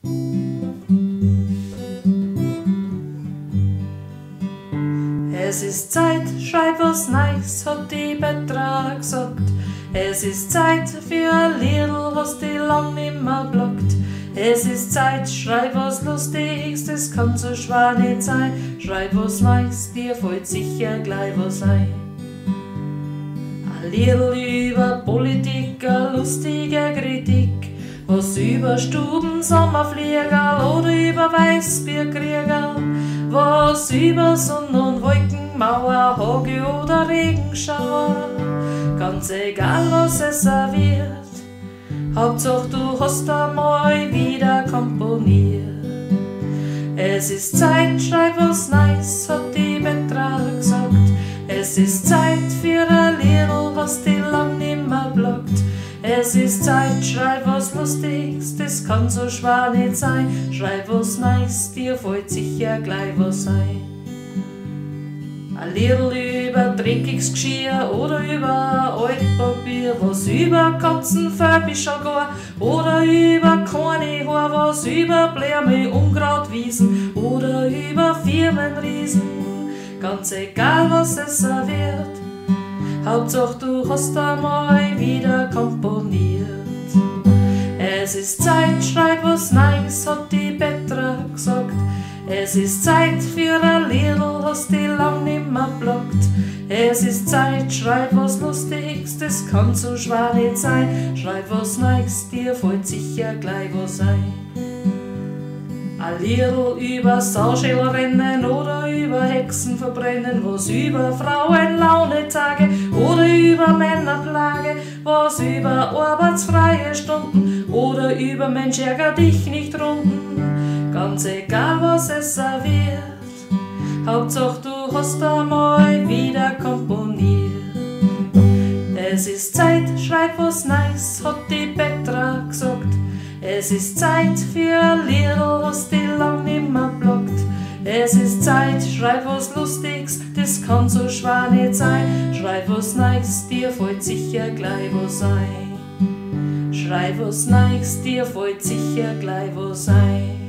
Es ist Zeit, schreib was Neues, hat die Petra gesagt. Es ist Zeit für ein Liedl, hast die lang nimmer blockt. Es ist Zeit, schreib was Lustiges, das kann so schwer nicht sein. Schreib was Neues, dir fällt sicher gleich was ein. Ein Liedl über Politik, eine lustige Kritik, was über Stuben, Sommerflieger oder über Weißbierkrieger, was über Sonne und Wolken, Mauer, Hagel oder Regenschauer. Ganz egal, was es serviert, Hauptsache du hast einmal wieder komponiert. Es ist Zeit, schreib was Neues, hat die Petra gesagt. Es ist Zeit für ein Liedl, was die lang nimmer blockt. Es ist Zeit, schreib was Lustiges, das kann so schwer nicht sein. Schreib was Neues, dir fällt sicher gleich was ein. Ein Liedl über dreckiges Geschirr oder über Altpapier, was über Katzenfell bis schon gar, oder über keine Haar, was über Blärme, Unkrautwiesen oder über Firmenriesen. Ganz egal, was es serviert, Hauptsache du hast einmal wieder komponiert. Es ist Zeit, schreib was Neues, hat die Petra gesagt. Es ist Zeit für ein Liedl, hast die lang nimmer blockt. Es ist Zeit, schreib was Lustiges, das kann so schwer nicht sein. Schreib was Neues, dir fällt sicher gleich was ein. Ein Liedl über Sauschälrennen oder über Hexen verbrennen, was über Frauenlaunetage oder über Männerplage, was über arbeitsfreie Stunden oder über Mensch ärger dich nicht runden. Ganz egal, was es serviert, Hauptsache du hast einmal wieder komponiert. Es ist Zeit, schreib was Neues, hat die Petra gesagt. Es ist Zeit für ein Liedl, was die lang nimmer blockt. Es ist Zeit, schreib was Lustiges, das kann so schwer nicht sein. Schreib was Neues, dir fällt sicher gleich was ein. Schreib was Neues, dir fällt sicher gleich was ein.